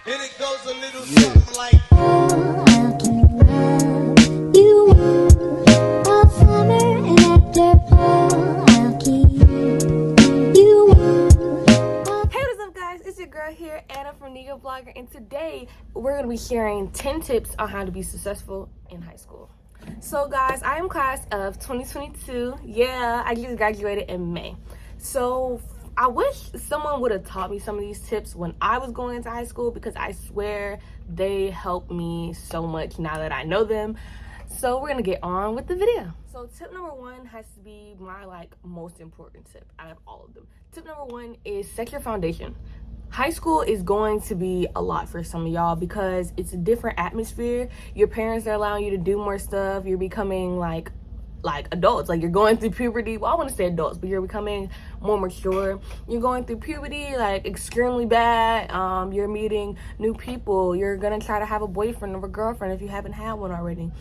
And it goes a little something like. How can love you all summer and after fall I'll keep you warm. Hey, what's up, guys? It's your girl here, Anna from Nego Blogger, and today we're going to be sharing 10 tips on how to be successful in high school. So, guys, I am class of 2022. Yeah, I just graduated in May. So, I wish someone would have taught me some of these tips when I was going into high school, because I swear they helped me so much now that I know them. So we're gonna get on with the video. So tip number one has to be my most important tip out of all of them. Tip number one is set your foundation. High school is going to be a lot for some of y'all because it's a different atmosphere. Your parents are allowing you to do more stuff. You're becoming like adults. Like, you're going through puberty. Well, I want to say adults, but you're becoming more mature. You're going through puberty like extremely bad. You're meeting new people. You're gonna try to have a boyfriend or a girlfriend if you haven't had one already.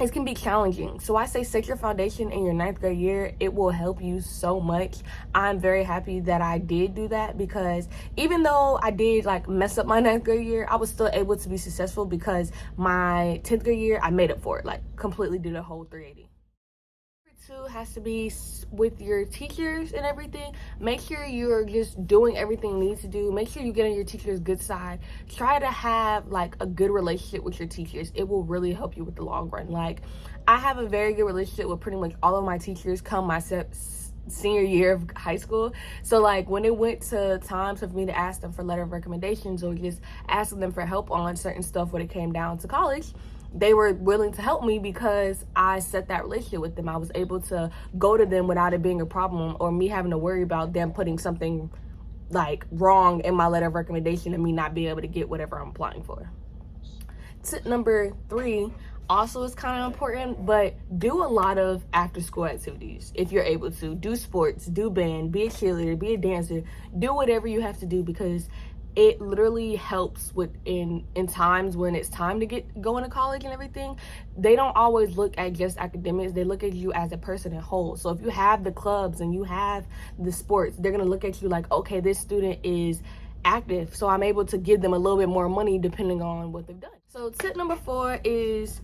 It can be challenging. So I say set your foundation in your 9th grade year. It will help you so much. I'm very happy that I did do that, because even though I did mess up my 9th grade year, I was still able to be successful because my 10th grade year, I made up for it, completely did a whole 380. Two has to be with your teachers and everything. Make sure you're just doing everything you need to do. Make sure you get on your teacher's good side. Try to have a good relationship with your teachers. It will really help you with the long run. I have a very good relationship with pretty much all of my teachers come my senior year of high school. So when it went to times for me to ask them for letter of recommendations or just asking them for help on certain stuff when it came down to college, they were willing to help me because I set that relationship with them. I was able to go to them without it being a problem or me having to worry about them putting something wrong in my letter of recommendation and me not being able to get whatever I'm applying for. Tip number 3 also is kind of important, but do a lot of after school activities if you're able to. Do sports, do band, be a cheerleader, be a dancer, do whatever you have to do, because it literally helps in times when it's time to get going to college and everything. They don't always look at just academics. They look at you as a person in whole. So if you have the clubs and you have the sports, they're gonna look at you like, okay, this student is active, so I'm able to give them a little bit more money depending on what they've done. So tip number 4 is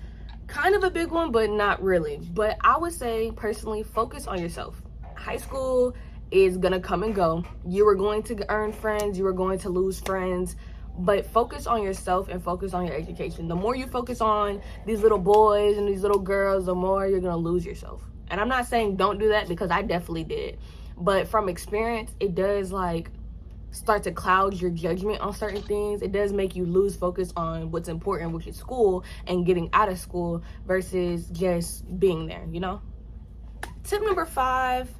kind of a big one, but not really. But I would say personally, focus on yourself. High school is gonna come and go. You are going to earn friends, you are going to lose friends, but focus on yourself and focus on your education. The more you focus on these little boys and these little girls, the more you're gonna lose yourself. And I'm not saying don't do that, because I definitely did, but from experience, it does start to cloud your judgment on certain things. It does make you lose focus on what's important, which is school and getting out of school versus just being there, Tip number 5,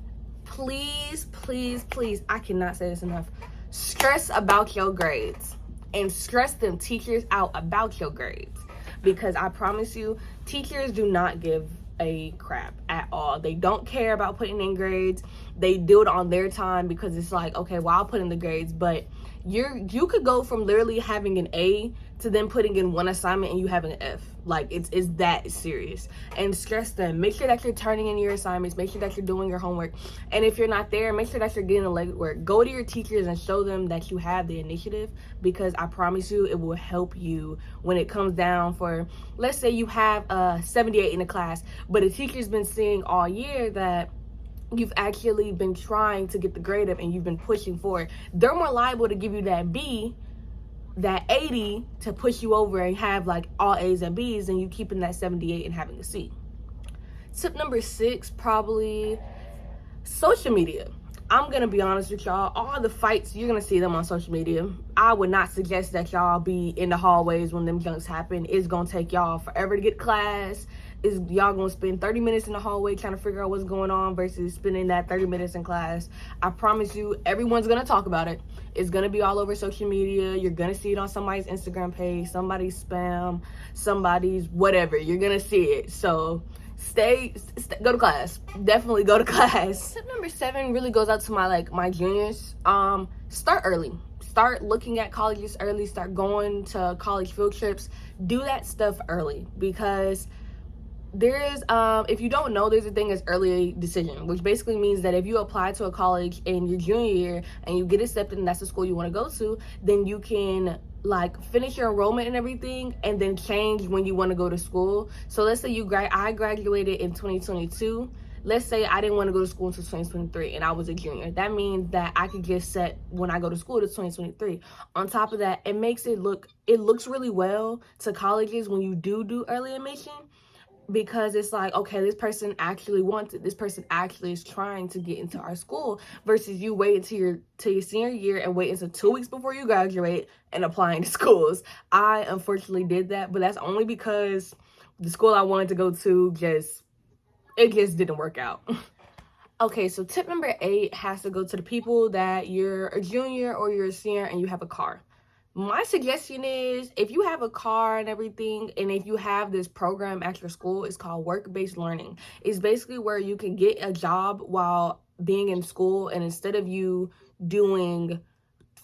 please, please, please, I cannot say this enough. Stress about your grades and stress them teachers out about your grades, because I promise you, teachers do not give a crap at all. They don't care about putting in grades. They do it on their time because it's okay, well, I'll put in the grades, but you could go from literally having an A to then putting in one assignment and you having an F. It's that serious. And stress them. Make sure that you're turning in your assignments. Make sure that you're doing your homework. And if you're not there, make sure that you're getting the legwork. Go to your teachers and show them that you have the initiative, because I promise you, it will help you when it comes down for, let's say you have a 78 in a class, but a teacher's been seeing all year that you've actually been trying to get the grade up and you've been pushing for it. They're more liable to give you that B, that 80, to push you over and have all A's and B's, than you keeping that 78 and having a C. Tip number 6, probably social media. I'm gonna be honest with y'all, all the fights, you're gonna see them on social media. I would not suggest that y'all be in the hallways when them junks happen. It's gonna take y'all forever to get class. Is y'all gonna spend 30 minutes in the hallway trying to figure out what's going on versus spending that 30 minutes in class. I promise you, everyone's gonna talk about it. It's gonna be all over social media. You're gonna see it on somebody's Instagram page, somebody's spam, somebody's whatever. You're gonna see it. So go to class. Definitely go to class. Tip number 7 really goes out to my juniors. Start early. Start looking at colleges early. Start going to college field trips. Do that stuff early, because there's if you don't know, there's a thing as early decision, which basically means that if you apply to a college in your junior year and you get accepted and that's the school you want to go to, then you can like finish your enrollment and everything and then change when you want to go to school. So let's say I graduated in 2022. Let's say I didn't want to go to school until 2023 and I was a junior. That means that I could get set when I go to school to 2023. On top of that, it looks really well to colleges when you do early admission, because it's like, okay, this person actually wants it. This person actually is trying to get into our school, versus you wait until your senior year and wait until 2 weeks before you graduate and applying to schools. I unfortunately did that, but that's only because the school I wanted to go to just didn't work out. Okay, so tip number 8 has to go to the people that you're a junior or you're a senior and you have a car. My suggestion is, if you have a car and everything, and if you have this program at your school, it's called work-based learning. It's basically where you can get a job while being in school, and instead of you doing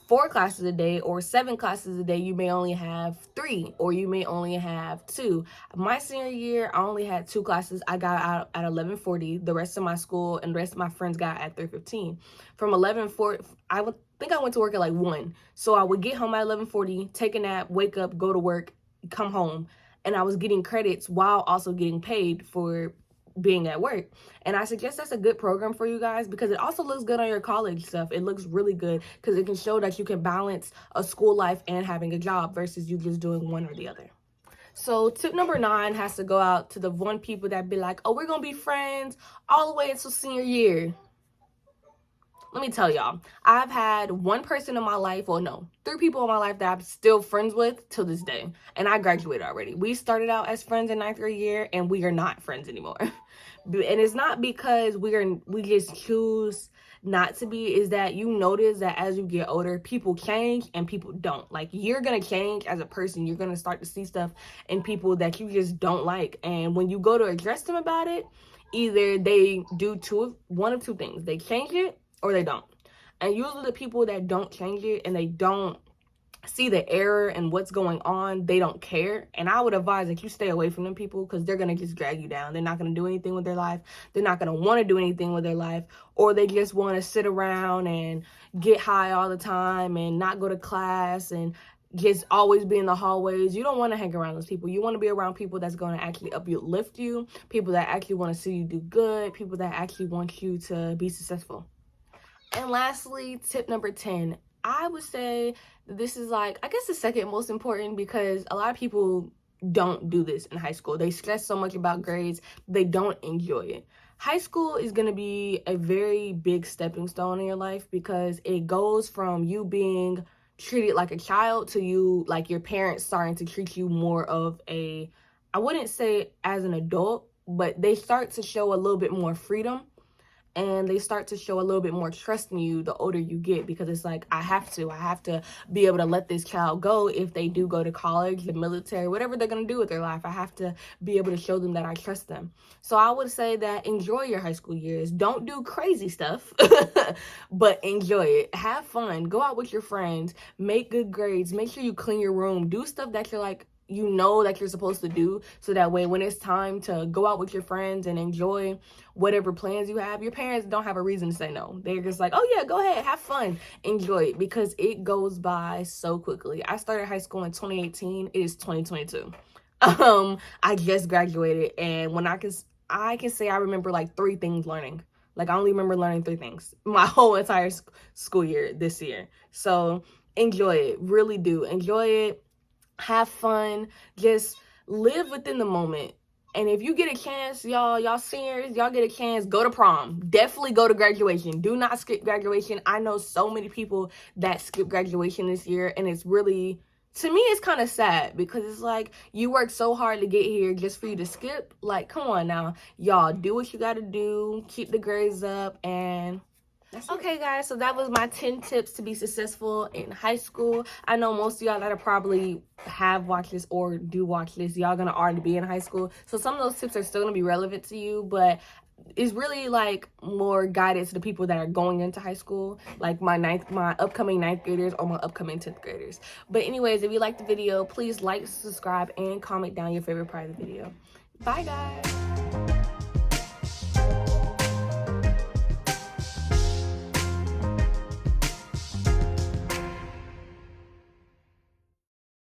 4 classes a day or 7 classes a day, you may only have 3, or you may only have 2. My senior year, I only had 2 classes. I got out at 11:40. The rest of my school and the rest of my friends got at 3:15. From 11:40, I think I went to work at like 1. So I would get home at 11:40, take a nap, wake up, go to work, come home, and I was getting credits while also getting paid for being at work. And I suggest that's a good program for you guys, because it also looks good on your college stuff. It looks really good because it can show that you can balance a school life and having a job versus you just doing one or the other. So tip number 9 has to go out to the one people that be like, oh, we're gonna be friends all the way until senior year. Let me tell y'all, I've had one person in my life, well, no, 3 people in my life that I'm still friends with till this day. And I graduated already. We started out as friends in 9th grade year, and we are not friends anymore. And it's not because we just choose not to be, is that you notice that as you get older, people change and people don't. Like, you're gonna change as a person. You're gonna start to see stuff in people that you just don't like. And when you go to address them about it, either they do one of two things. They change it or they don't. And usually the people that don't change it and they don't see the error and what's going on, they don't care. And I would advise that you stay away from them people, because they're going to just drag you down. They're not going to do anything with their life. They're not going to want to do anything with their life, or they just want to sit around and get high all the time and not go to class and just always be in the hallways. You don't want to hang around those people. You want to be around people that's going to actually uplift you, people that actually want to see you do good, people that actually want you to be successful. And lastly, tip number 10, I would say this is like, I guess the second most important, because a lot of people don't do this in high school. They stress so much about grades, they don't enjoy it. High school is going to be a very big stepping stone in your life, because it goes from you being treated like a child to you, like your parents starting to treat you more of I wouldn't say as an adult, but they start to show a little bit more freedom. And they start to show a little bit more trust in you the older you get, because it's like, I have to be able to let this child go if they do go to college, the military, whatever they're going to do with their life. I have to be able to show them that I trust them. So I would say that enjoy your high school years. Don't do crazy stuff, but enjoy it. Have fun. Go out with your friends. Make good grades. Make sure you clean your room. Do stuff that you're like, you know, that you're supposed to do, so that way when it's time to go out with your friends and enjoy whatever plans you have, your parents don't have a reason to say no. They're just like, oh yeah, go ahead, have fun, enjoy it, because it goes by so quickly. I started high school in 2018. It is 2022. I just graduated, and when I can say I remember like 3 things learning. Like, I only remember learning 3 things my whole entire school year this year. So enjoy it, really do enjoy it. Have fun, just live within the moment. And if you get a chance, y'all seniors, y'all get a chance, go to prom. Definitely go to graduation. Do not skip graduation. I know so many people that skip graduation this year, and it's really, to me, it's kind of sad, because it's like, you worked so hard to get here just for you to skip. Like, come on now, y'all, do what you gotta do, keep the grades up, and okay, guys, so that was my 10 tips to be successful in high school. I know most of y'all that are probably have watched this or do watch this, y'all gonna already be in high school. So some of those tips are still gonna be relevant to you, but it's really like more guided to the people that are going into high school, like my upcoming 9th graders or my upcoming 10th graders. But anyways, if you liked the video, please like, subscribe, and comment down your favorite part of the video. Bye, guys.